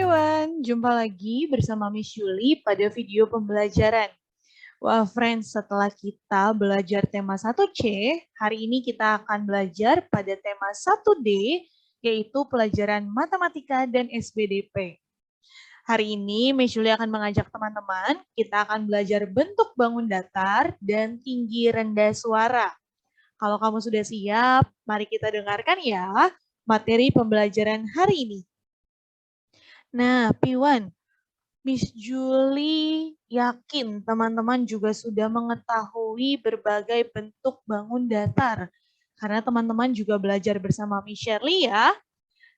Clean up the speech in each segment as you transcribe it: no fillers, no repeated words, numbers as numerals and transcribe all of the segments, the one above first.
everyone, jumpa lagi bersama Miss Yuli pada video pembelajaran. Wah friends, setelah kita belajar tema 1C, hari ini kita akan belajar pada tema 1D, yaitu pelajaran matematika dan SBDP. Hari ini Miss Yuli akan mengajak teman-teman, kita akan belajar bentuk bangun datar dan tinggi rendah suara. Kalau kamu sudah siap, mari kita dengarkan ya materi pembelajaran hari ini. Nah, Piwan, Miss Julie yakin teman-teman juga sudah mengetahui berbagai bentuk bangun datar. Karena teman-teman juga belajar bersama Miss Shirley ya.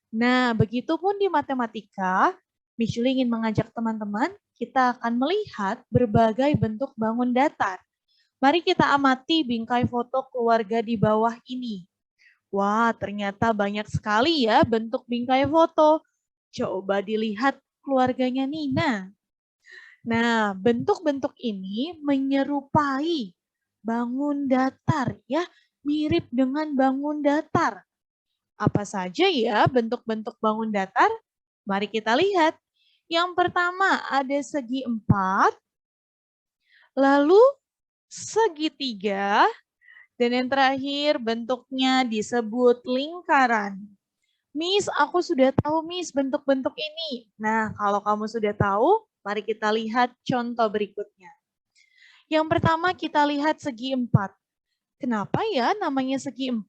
Nah, begitupun di matematika, Miss Julie ingin mengajak teman-teman, kita akan melihat berbagai bentuk bangun datar. Mari kita amati bingkai foto keluarga di bawah ini. Wah, ternyata banyak sekali ya bentuk bingkai foto. Coba dilihat keluarganya Nina. Nah, bentuk-bentuk ini menyerupai bangun datar ya, mirip dengan bangun datar. Apa saja ya bentuk-bentuk bangun datar? Mari kita lihat. Yang pertama ada segi 4, lalu segitiga, dan yang terakhir bentuknya disebut lingkaran. Miss, aku sudah tahu Miss bentuk-bentuk ini. Nah, kalau kamu sudah tahu, mari kita lihat contoh berikutnya. Yang pertama kita lihat segi 4. Kenapa ya namanya segi 4?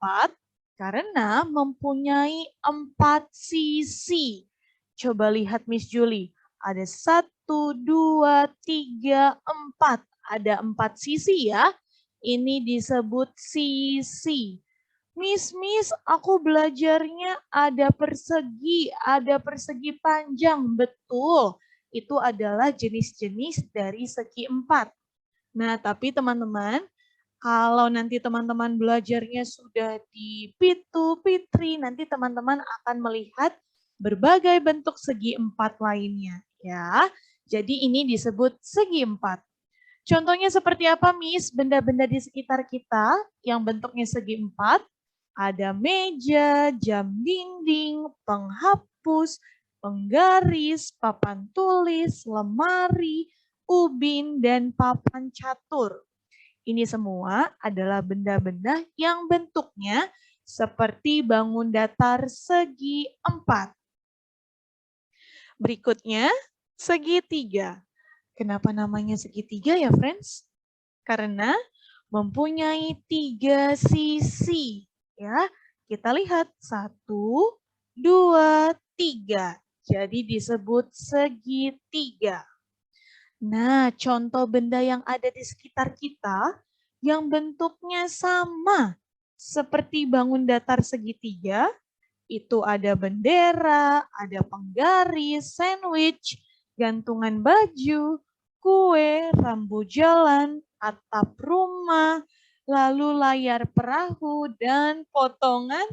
Karena mempunyai 4 sisi. Coba lihat Miss Julie. Ada 1, 2, 3, 4. Ada 4 sisi ya. Ini disebut sisi. Miss, aku belajarnya ada persegi panjang. Betul, itu adalah jenis-jenis dari segi 4. Nah, tapi teman-teman, kalau nanti teman-teman belajarnya sudah di Pitu, Pitri, nanti teman-teman akan melihat berbagai bentuk segi 4 lainnya. Ya, jadi ini disebut segi 4. Contohnya seperti apa, Miss? Benda-benda di sekitar kita yang bentuknya segi 4. Ada meja, jam dinding, penghapus, penggaris, papan tulis, lemari, ubin, dan papan catur. Ini semua adalah benda-benda yang bentuknya seperti bangun datar segi 4. Berikutnya, segitiga. Kenapa namanya segitiga ya, friends? Karena mempunyai 3 sisi. Ya, kita lihat 1, 2, 3. Jadi disebut segitiga. Nah, contoh benda yang ada di sekitar kita yang bentuknya sama seperti bangun datar segitiga, itu ada bendera, ada penggaris, sandwich, gantungan baju, kue, rambu jalan, atap rumah, lalu layar perahu, dan potongan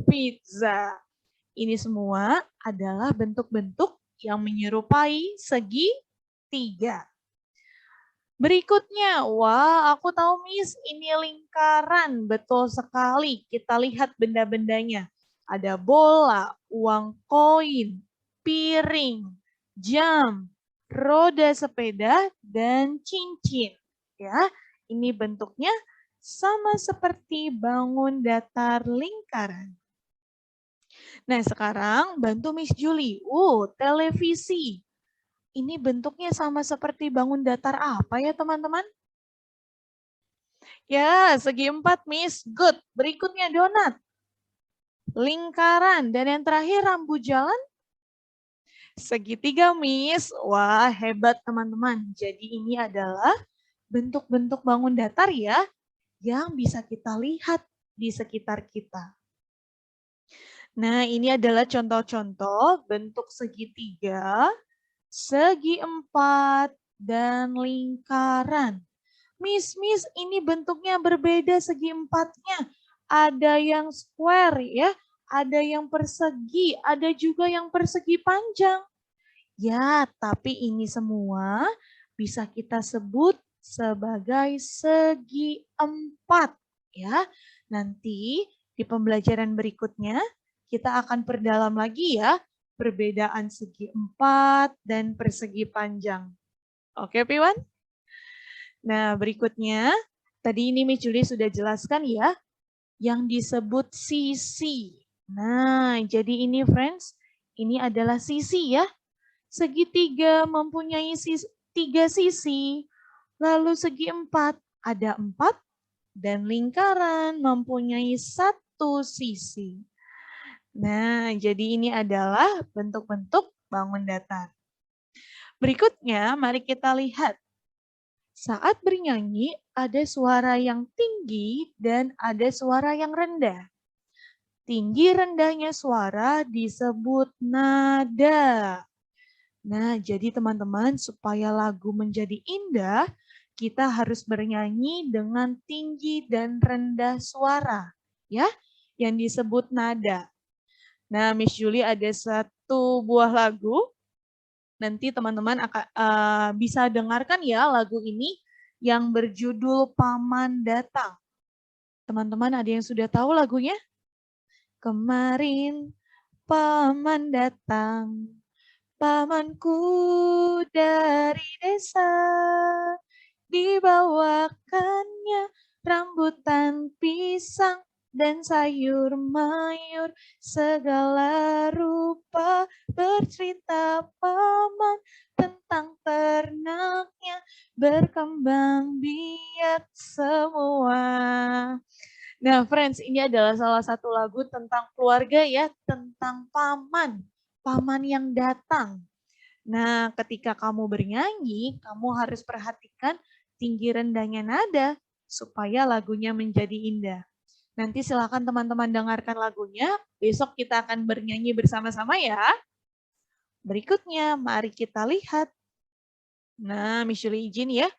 pizza. Ini semua adalah bentuk-bentuk yang menyerupai segitiga. Berikutnya, wah aku tahu Miss, ini lingkaran. Betul sekali, kita lihat benda-bendanya. Ada bola, uang koin, piring, jam, roda sepeda, dan cincin. Ya, ini bentuknya sama seperti bangun datar lingkaran. Nah, sekarang bantu Miss Julie. Televisi. Ini bentuknya sama seperti bangun datar apa ya, teman-teman? Ya, segi 4, Miss. Good. Berikutnya donat. Lingkaran. Dan yang terakhir rambu jalan. Segitiga, Miss. Wah, hebat teman-teman. Jadi ini adalah bentuk-bentuk bangun datar ya, yang bisa kita lihat di sekitar kita. Nah, ini adalah contoh-contoh bentuk segitiga, segi 4, dan lingkaran. Miss, ini bentuknya berbeda segi 4-nya. Ada yang square ya, ada yang persegi, ada juga yang persegi panjang. Ya, tapi ini semua bisa kita sebut sebagai segi 4 ya. Nanti di pembelajaran berikutnya kita akan perdalam lagi ya perbedaan segi 4, dan persegi panjang. Oke, Piwan? Nah, berikutnya, tadi ini Miss Julie sudah jelaskan ya, yang disebut sisi. Nah, jadi ini friends, ini adalah sisi ya. Segitiga mempunyai tiga sisi, lalu segi 4 ada 4, dan lingkaran mempunyai satu sisi. Nah, jadi ini adalah bentuk-bentuk bangun datar. Berikutnya, mari kita lihat. Saat bernyanyi, ada suara yang tinggi dan ada suara yang rendah. Tinggi rendahnya suara disebut nada. Nah, jadi teman-teman, supaya lagu menjadi indah, kita harus bernyanyi dengan tinggi dan rendah suara, ya, yang disebut nada. Nah, Miss Julie ada satu buah lagu. Nanti teman-teman akan bisa dengarkan ya lagu ini yang berjudul Paman Datang. Teman-teman ada yang sudah tahu lagunya? Kemarin paman datang, pamanku dari desa, dibawakannya rambutan pisang dan sayur mayur segala rupa, bercerita paman tentang ternaknya, berkembang biak semua. Nah, friends, ini adalah salah satu lagu tentang keluarga ya, tentang paman, paman yang datang. Nah, ketika kamu bernyanyi, kamu harus perhatikan tinggi rendahnya nada supaya lagunya menjadi indah. Nanti silakan teman-teman dengarkan lagunya, besok kita akan bernyanyi bersama-sama ya. Berikutnya, mari kita lihat. Nah, Miss Julie izin ya.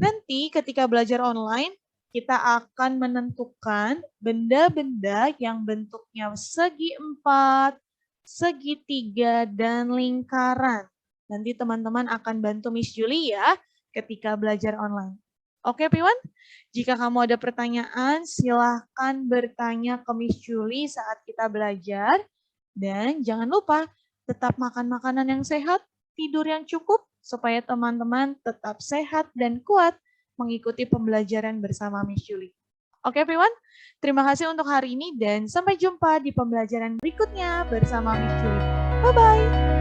Nanti ketika belajar online, kita akan menentukan benda-benda yang bentuknya segi 4, segitiga, dan lingkaran. Nanti teman-teman akan bantu Miss Julie ya ketika belajar online. Oke, Piwan? Jika kamu ada pertanyaan, silahkan bertanya ke Miss Julie saat kita belajar. Dan jangan lupa tetap makan makanan yang sehat, tidur yang cukup, supaya teman-teman tetap sehat dan kuat mengikuti pembelajaran bersama Miss Julie. Oke, Piwan? Terima kasih untuk hari ini dan sampai jumpa di pembelajaran berikutnya bersama Miss Julie. Bye-bye!